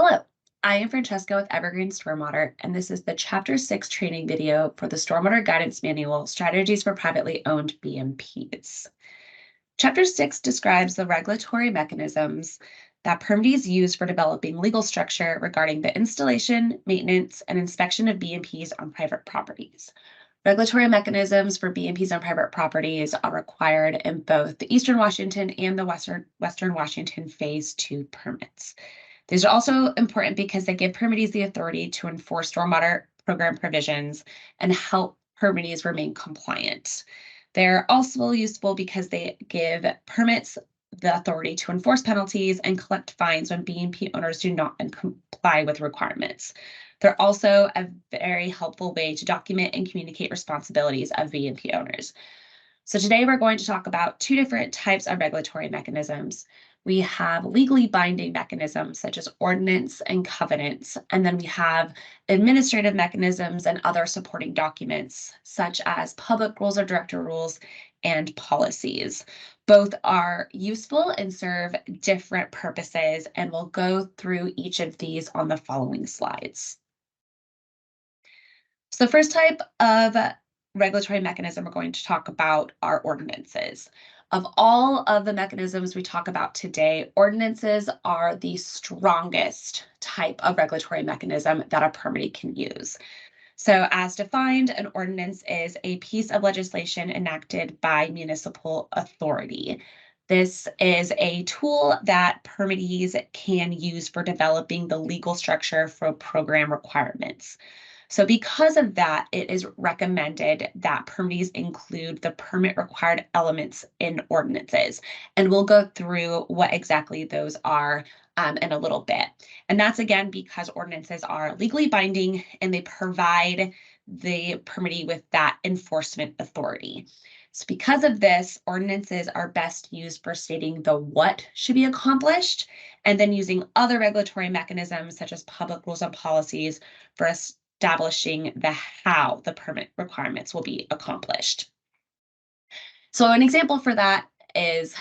Hello, I am Francesca with Evergreen Stormwater, and this is the Chapter 6 training video for the Stormwater Guidance Manual, Strategies for Privately Owned BMPs. Chapter 6 describes the regulatory mechanisms that permittees use for developing legal structure regarding the installation, maintenance, and inspection of BMPs on private properties. Regulatory mechanisms for BMPs on private properties are required in both the Eastern Washington and the Western Washington Phase 2 permits. These are also important because they give permittees the authority to enforce stormwater program provisions and help permittees remain compliant. They're also useful because they give permits the authority to enforce penalties and collect fines when BMP owners do not comply with requirements. They're also a very helpful way to document and communicate responsibilities of BMP owners. So today we're going to talk about two different types of regulatory mechanisms. We have legally binding mechanisms such as ordinance and covenants, and then we have administrative mechanisms and other supporting documents such as public rules or director rules and policies. Both are useful and serve different purposes, and we'll go through each of these on the following slides. So the first type of regulatory mechanism we're going to talk about are ordinances. Of all of the mechanisms we talk about today, ordinances are the strongest type of regulatory mechanism that a permittee can use. So as defined, an ordinance is a piece of legislation enacted by municipal authority. This is a tool that permittees can use for developing the legal structure for program requirements. So because of that, it is recommended that permittees include the permit required elements in ordinances. And we'll go through what exactly those are in a little bit. And that's again because ordinances are legally binding and they provide the permittee with that enforcement authority. So because of this, ordinances are best used for stating the what should be accomplished, and then using other regulatory mechanisms such as public rules and policies for establishing the how the permit requirements will be accomplished. So an example for that is,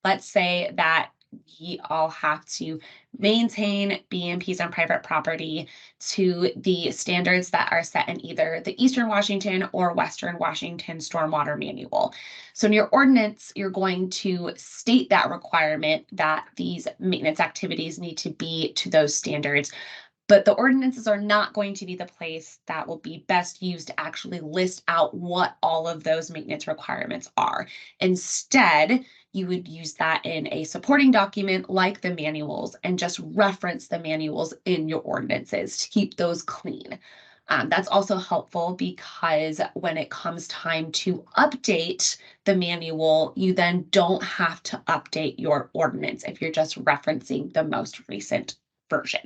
let's say that we all have to maintain BMPs on private property to the standards that are set in either the Eastern Washington or Western Washington Stormwater Manual. So in your ordinance, you're going to state that requirement that these maintenance activities need to be to those standards. But the ordinances are not going to be the place that will be best used to actually list out what all of those maintenance requirements are. Instead, you would use that in a supporting document like the manuals and just reference the manuals in your ordinances to keep those clean. That's also helpful because when it comes time to update the manual, you then don't have to update your ordinance if you're just referencing the most recent version.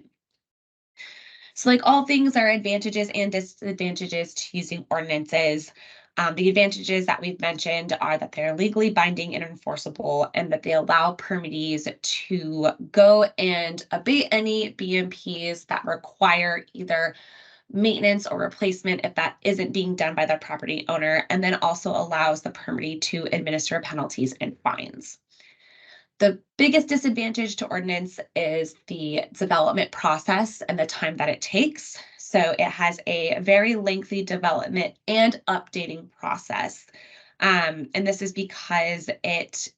So like all things, there are advantages and disadvantages to using ordinances. The advantages that we've mentioned are that they're legally binding and enforceable, and that they allow permittees to go and abate any BMPs that require either maintenance or replacement if that isn't being done by the property owner, and then also allows the permittee to administer penalties and fines. The biggest disadvantage to ordinance is the development process and the time that it takes. So it has a very lengthy development and updating process. And this is because it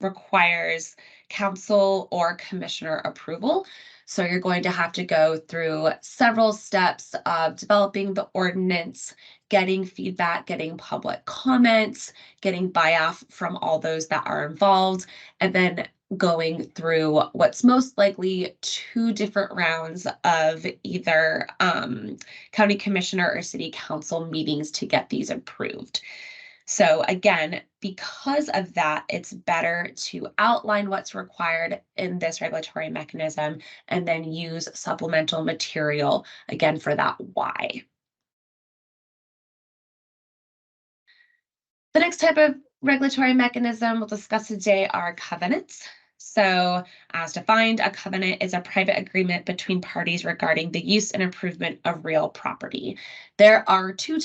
requires council or commissioner approval. So you're going to have to go through several steps of developing the ordinance, getting feedback, getting public comments, getting buy-off from all those that are involved, and then going through what's most likely 2 different rounds of either county commissioner or city council meetings to get these approved. So again, because of that, it's better to outline what's required in this regulatory mechanism and then use supplemental material again for that why. The next type of regulatory mechanism we'll discuss today are covenants. So as defined, a covenant is a private agreement between parties regarding the use and improvement of real property. There are two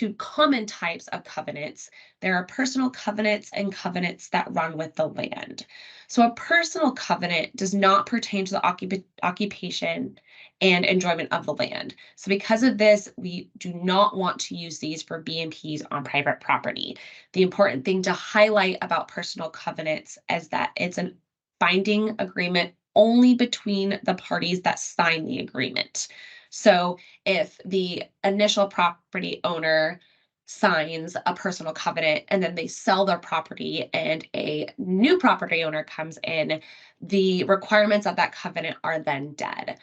two common types of covenants. There are personal covenants and covenants that run with the land. So a personal covenant does not pertain to the occupation and enjoyment of the land. So because of this, we do not want to use these for BMPs on private property. The important thing to highlight about personal covenants is that it's a binding agreement only between the parties that sign the agreement. So if the initial property owner signs a personal covenant and then they sell their property and a new property owner comes in, the requirements of that covenant are then dead.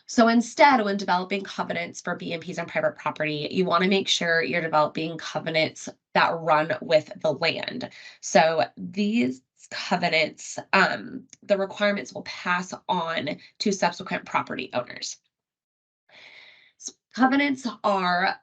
So instead, when developing covenants for BMPs on private property, you want to make sure you're developing covenants that run with the land. So these covenants, the requirements will pass on to subsequent property owners. Covenants are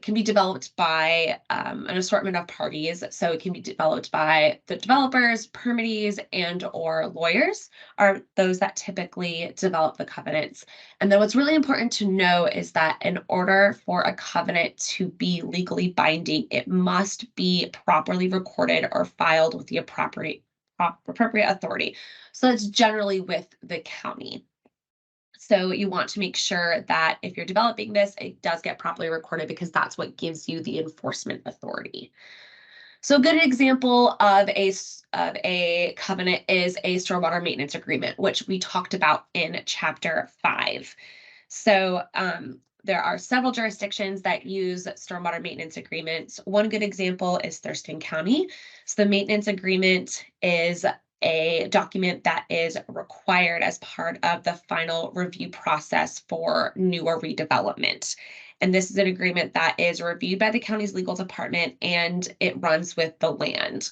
can be developed by an assortment of parties. So it can be developed by the developers, permittees, and or lawyers are those that typically develop the covenants. And then what's really important to know is that in order for a covenant to be legally binding, it must be properly recorded or filed with the appropriate authority. So that's generally with the county. So you want to make sure that if you're developing this, it does get properly recorded because that's what gives you the enforcement authority. So a good example of a covenant is a stormwater maintenance agreement, which we talked about in chapter 5. So there are several jurisdictions that use stormwater maintenance agreements. One good example is Thurston County. So the maintenance agreement is a document that is required as part of the final review process for new or redevelopment. And this is an agreement that is reviewed by the county's legal department and it runs with the land.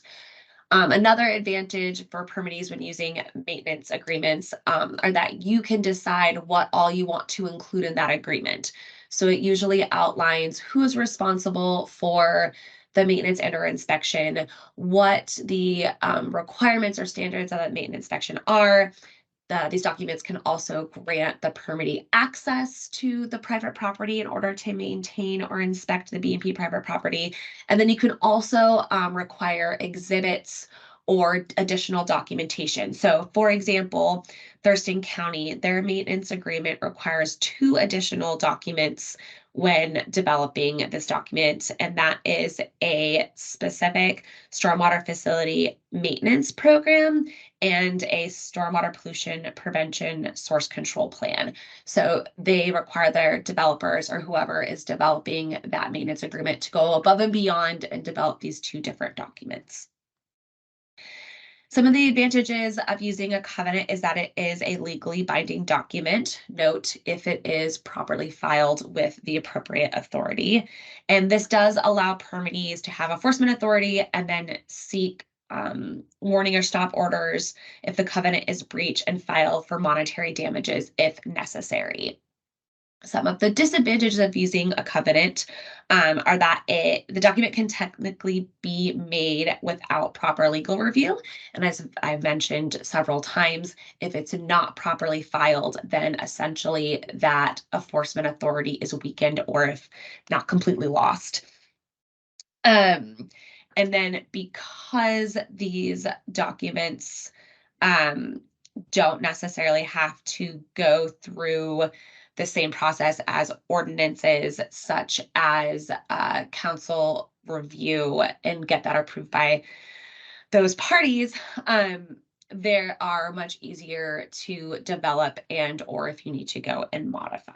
Another advantage for permittees when using maintenance agreements are that you can decide what all you want to include in that agreement. So it usually outlines who is responsible for the maintenance and or inspection, what the requirements or standards of that maintenance inspection are. These documents can also grant the permittee access to the private property in order to maintain or inspect the BMP private property. And then you can also require exhibits or additional documentation. So for example, Thurston County, their maintenance agreement requires 2 additional documents when developing this document, and that is a specific stormwater facility maintenance program and a stormwater pollution prevention source control plan. So they require their developers or whoever is developing that maintenance agreement to go above and beyond and develop these 2 different documents. Some of the advantages of using a covenant is that it is a legally binding document. Note if it is properly filed with the appropriate authority. And this does allow permittees to have enforcement authority and then seek warning or stop orders if the covenant is breached and file for monetary damages if necessary. Some of the disadvantages of using a covenant are that the document can technically be made without proper legal review. And as I've mentioned several times, if it's not properly filed, then essentially that enforcement authority is weakened or if not completely lost. And then because these documents don't necessarily have to go through the same process as ordinances, such as council review and get that approved by those parties, they are much easier to develop and or if you need to go and modify.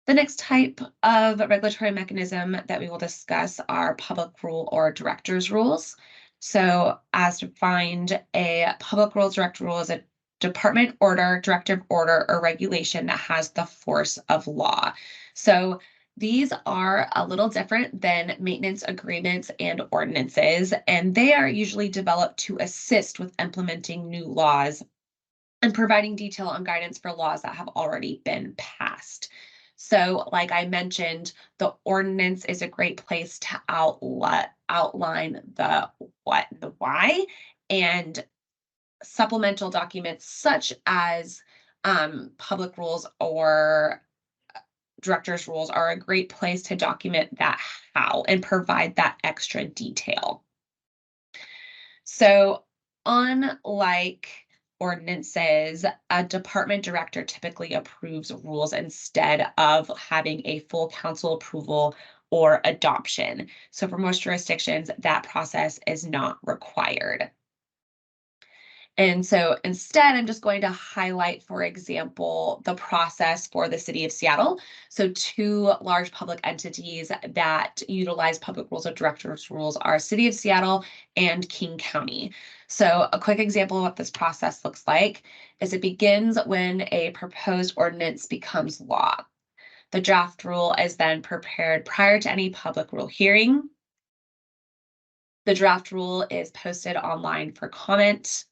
The next type of regulatory mechanism that we will discuss are public rule or director's rules. So as defined, a public rules director rule is a department order, directive order, or regulation that has the force of law. So these are a little different than maintenance agreements and ordinances, and they are usually developed to assist with implementing new laws and providing detail on guidance for laws that have already been passed. So like I mentioned, the ordinance is a great place to outline the what and the why, and supplemental documents such as public rules or director's rules are a great place to document that how and provide that extra detail. So, unlike ordinances, a department director typically approves rules instead of having a full council approval or adoption. So, for most jurisdictions, that process is not required. And so instead, I'm just going to highlight, for example, the process for the city of Seattle. So two large public entities that utilize public rules of directors rules are City of Seattle and King County. So a quick example of what this process looks like is it begins when a proposed ordinance becomes law. The draft rule is then prepared prior to any public rule hearing. The draft rule is posted online for comment.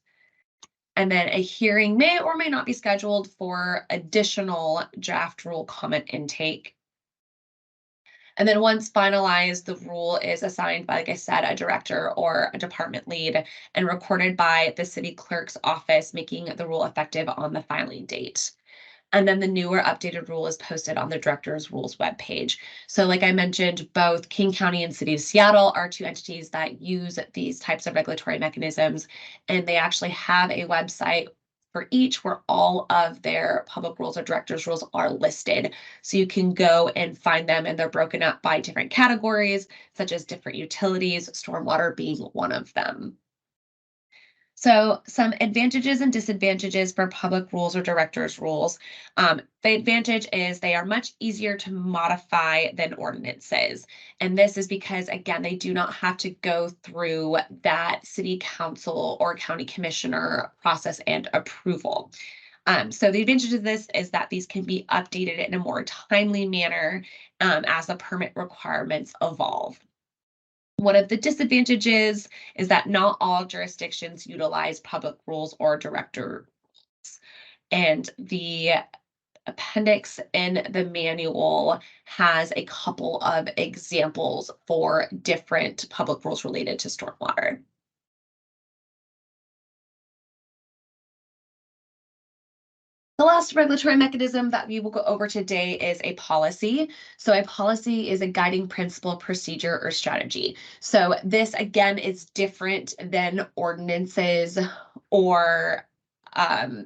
And then a hearing may or may not be scheduled for additional draft rule comment intake. And then once finalized, the rule is assigned by, like I said, a director or a department lead and recorded by the city clerk's office, making the rule effective on the filing date. And then the newer updated rule is posted on the director's rules webpage. So like I mentioned, both King County and City of Seattle are two entities that use these types of regulatory mechanisms, and they actually have a website for each where all of their public rules or director's rules are listed. So you can go and find them, and they're broken up by different categories, such as different utilities, stormwater being one of them. So some advantages and disadvantages for public rules or director's rules. The advantage is they are much easier to modify than ordinances. And this is because, again, they do not have to go through that city council or county commissioner process and approval. So the advantage of this is that these can be updated in a more timely manner as the permit requirements evolve. One of the disadvantages is that not all jurisdictions utilize public rules or director rules. And the appendix in the manual has a couple of examples for different public rules related to stormwater. The last regulatory mechanism that we will go over today is a policy. So a policy is a guiding principle, procedure, or strategy. So this, again, is different than ordinances or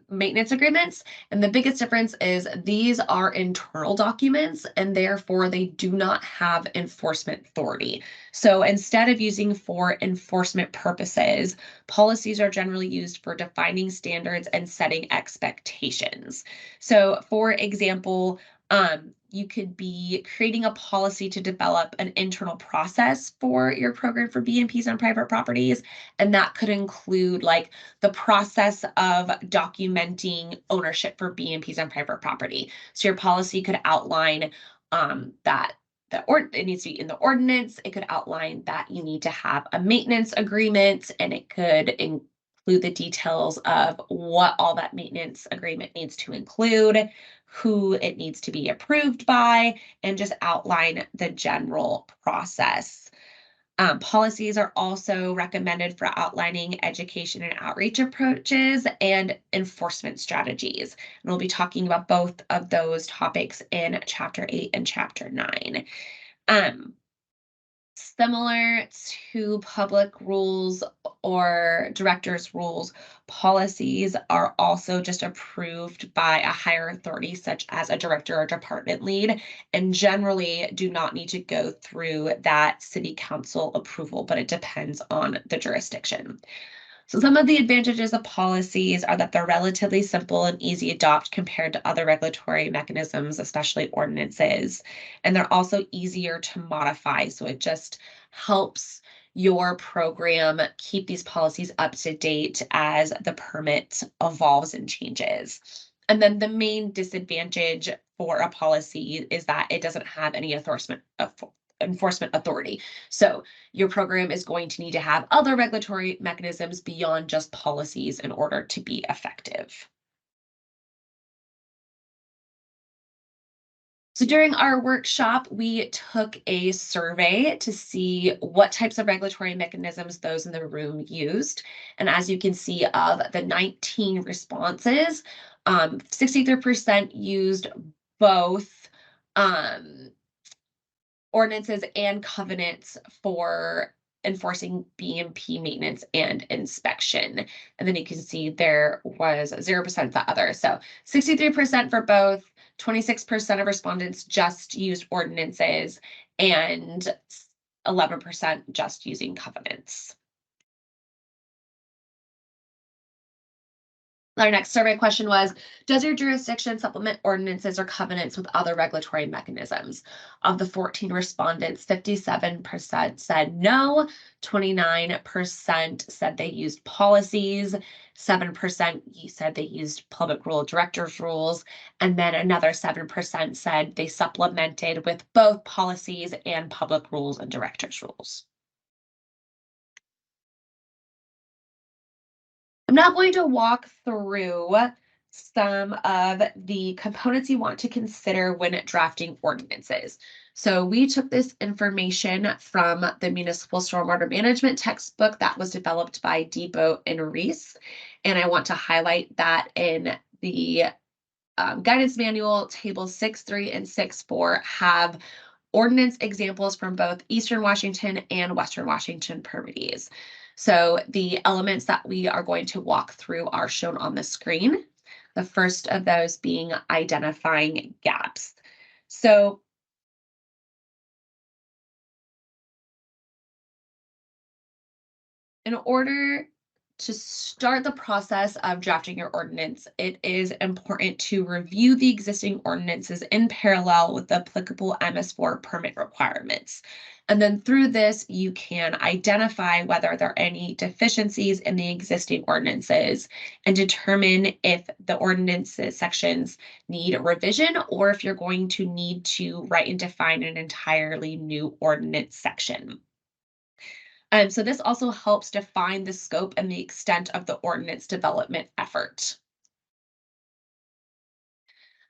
maintenance agreements. And the biggest difference is these are internal documents, and therefore they do not have enforcement authority. So instead of using for enforcement purposes, policies are generally used for defining standards and setting expectations. So for example, you could be creating a policy to develop an internal process for your program for BMPs on private properties. And that could include like the process of documenting ownership for BMPs on private property. So your policy could outline that it needs to be in the ordinance. It could outline that you need to have a maintenance agreement, and it could include the details of what all that maintenance agreement needs to include, who it needs to be approved by, and just outline the general process. Policies are also recommended for outlining education and outreach approaches and enforcement strategies. And we'll be talking about both of those topics in Chapter 8 and Chapter 9. Similar to public rules or director's rules, policies are also just approved by a higher authority, such as a director or department lead, and generally do not need to go through that city council approval, but it depends on the jurisdiction. So some of the advantages of policies are that they're relatively simple and easy to adopt compared to other regulatory mechanisms, especially ordinances. And they're also easier to modify. So it just helps your program keep these policies up to date as the permit evolves and changes. And then the main disadvantage for a policy is that it doesn't have any enforcement authority. So your program is going to need to have other regulatory mechanisms beyond just policies in order to be effective. So during our workshop, we took a survey to see what types of regulatory mechanisms those in the room used. And as you can see, of the 19 responses, 63% used both um, ordinances and covenants for enforcing BMP maintenance and inspection. And then you can see there was 0% the other. So 63% for both, 26% of respondents just used ordinances, and 11% just using covenants. Our next survey question was, does your jurisdiction supplement ordinances or covenants with other regulatory mechanisms? Of the 14 respondents, 57% said no, 29% said they used policies, 7% said they used public rule director's rules, and then another 7% said they supplemented with both policies and public rules and director's rules. I'm now going to walk through some of the components you want to consider when drafting ordinances. So we took this information from the Municipal Stormwater Management textbook that was developed by Depot and Reese. And I want to highlight that in the guidance manual, tables 6.3 and 6.4 have ordinance examples from both Eastern Washington and Western Washington permittees. So the elements that we are going to walk through are shown on the screen. The first of those being identifying gaps. So in order to start the process of drafting your ordinance, it is important to review the existing ordinances in parallel with the applicable MS4 permit requirements. And then through this, you can identify whether there are any deficiencies in the existing ordinances and determine if the ordinances sections need revision or if you're going to need to write and define an entirely new ordinance section. So this also helps define the scope and the extent of the ordinance development effort.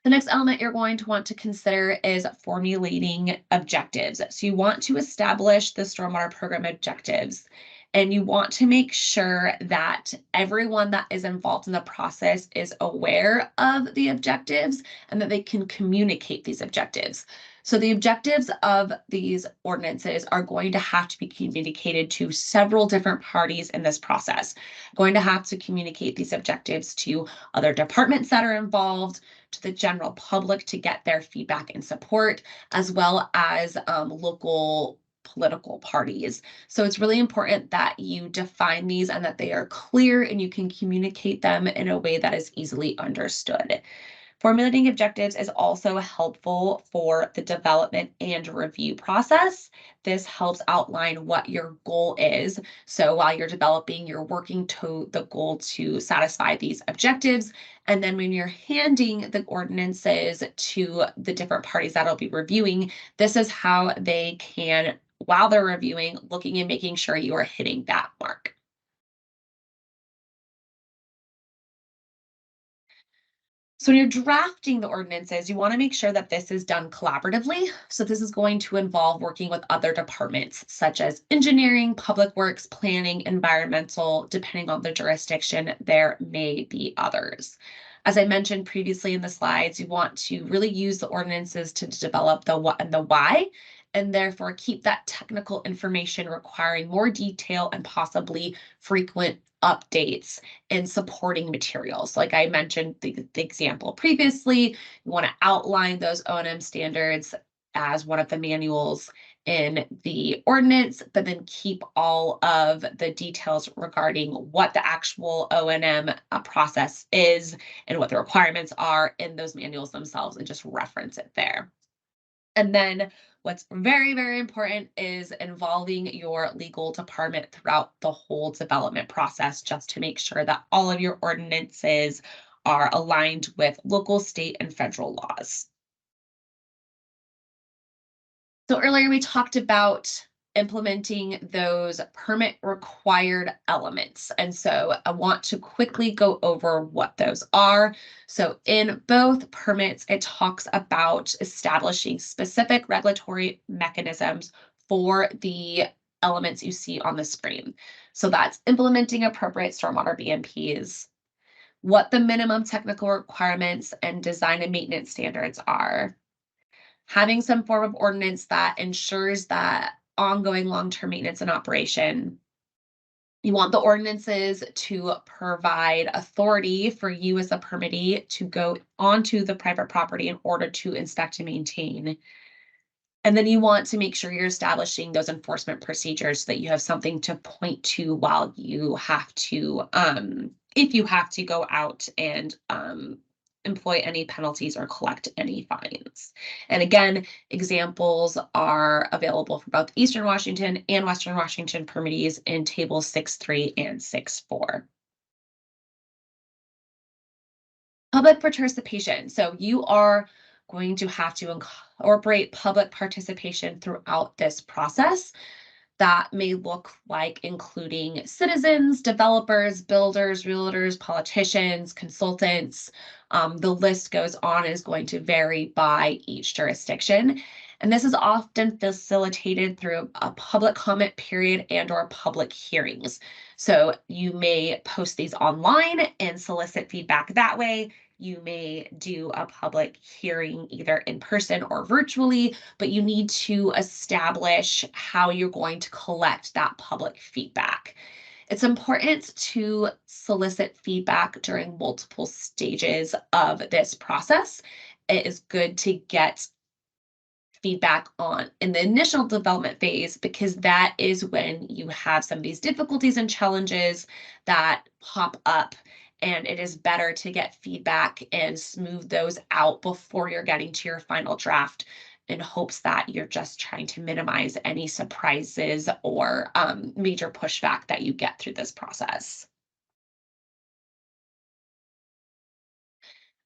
The next element you're going to want to consider is formulating objectives. So you want to establish the stormwater program objectives, and you want to make sure that everyone that is involved in the process is aware of the objectives and that they can communicate these objectives. So the objectives of these ordinances are going to have to be communicated to several different parties in this process. Going to have to communicate these objectives to other departments that are involved, to the general public to get their feedback and support, as well as local political parties. So it's really important that you define these and that they are clear and you can communicate them in a way that is easily understood. Formulating objectives is also helpful for the development and review process. This helps outline what your goal is. So while you're developing, you're working to the goal to satisfy these objectives. And then when you're handing the ordinances to the different parties that'll be reviewing, this is how they can, while they're reviewing, looking and making sure you are hitting that mark. So when you're drafting the ordinances, you want to make sure that this is done collaboratively. So this is going to involve working with other departments such as engineering, public works, planning, environmental. Depending on the jurisdiction, there may be others. As I mentioned previously in the slides, you want to really use the ordinances to develop the what and the why, and therefore keep that technical information requiring more detail and possibly frequent updates and supporting materials. Like I mentioned the example previously, you want to outline those O&M standards as one of the manuals in the ordinance, but then keep all of the details regarding what the actual O&M process is and what the requirements are in those manuals themselves, and just reference it there. And then what's very, very important is involving your legal department throughout the whole development process, just to make sure that all of your ordinances are aligned with local, state, and federal laws. So earlier we talked about implementing those permit required elements. And so I want to quickly go over what those are. So in both permits, it talks about establishing specific regulatory mechanisms for the elements you see on the screen. So that's implementing appropriate stormwater BMPs, what the minimum technical requirements and design and maintenance standards are, having some form of ordinance that ensures that ongoing long-term maintenance and operation. You want the ordinances to provide authority for you as a permittee to go onto the private property in order to inspect and maintain. And then you want to make sure you're establishing those enforcement procedures so that you have something to point to while you have to, if you have to go out and employ any penalties or collect any fines. And again, examples are available for both Eastern Washington and Western Washington permittees in tables 6.3 and 6.4. Public participation. So you are going to have to incorporate public participation throughout this process. That may look like including citizens, developers, builders, realtors, politicians, consultants. The list goes on and is going to vary by each jurisdiction. And this is often facilitated through a public comment period and/or public hearings. So you may post these online and solicit feedback that way. You may do a public hearing either in person or virtually, but you need to establish how you're going to collect that public feedback. It's important to solicit feedback during multiple stages of this process. It is good to get feedback on in the initial development phase, because that is when you have some of these difficulties and challenges that pop up, and it is better to get feedback and smooth those out before you're getting to your final draft, in hopes that you're just trying to minimize any surprises or major pushback that you get through this process.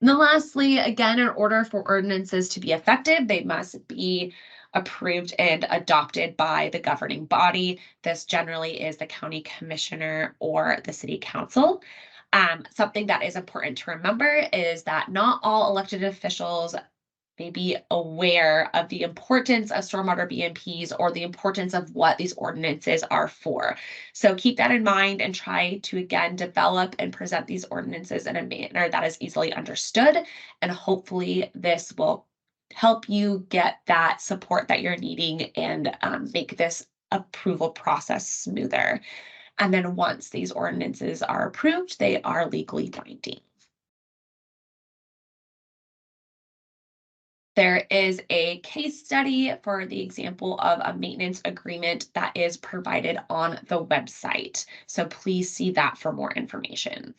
And then lastly, again, in order for ordinances to be effective, they must be approved and adopted by the governing body. This generally is the county commissioner or the city council. Something that is important to remember is that not all elected officials may be aware of the importance of stormwater BMPs or the importance of what these ordinances are for. So keep that in mind and try to, again, develop and present these ordinances in a manner that is easily understood. And hopefully this will help you get that support that you're needing and make this approval process smoother. And then once these ordinances are approved, they are legally binding. There is a case study for the example of a maintenance agreement that is provided on the website. So please see that for more information.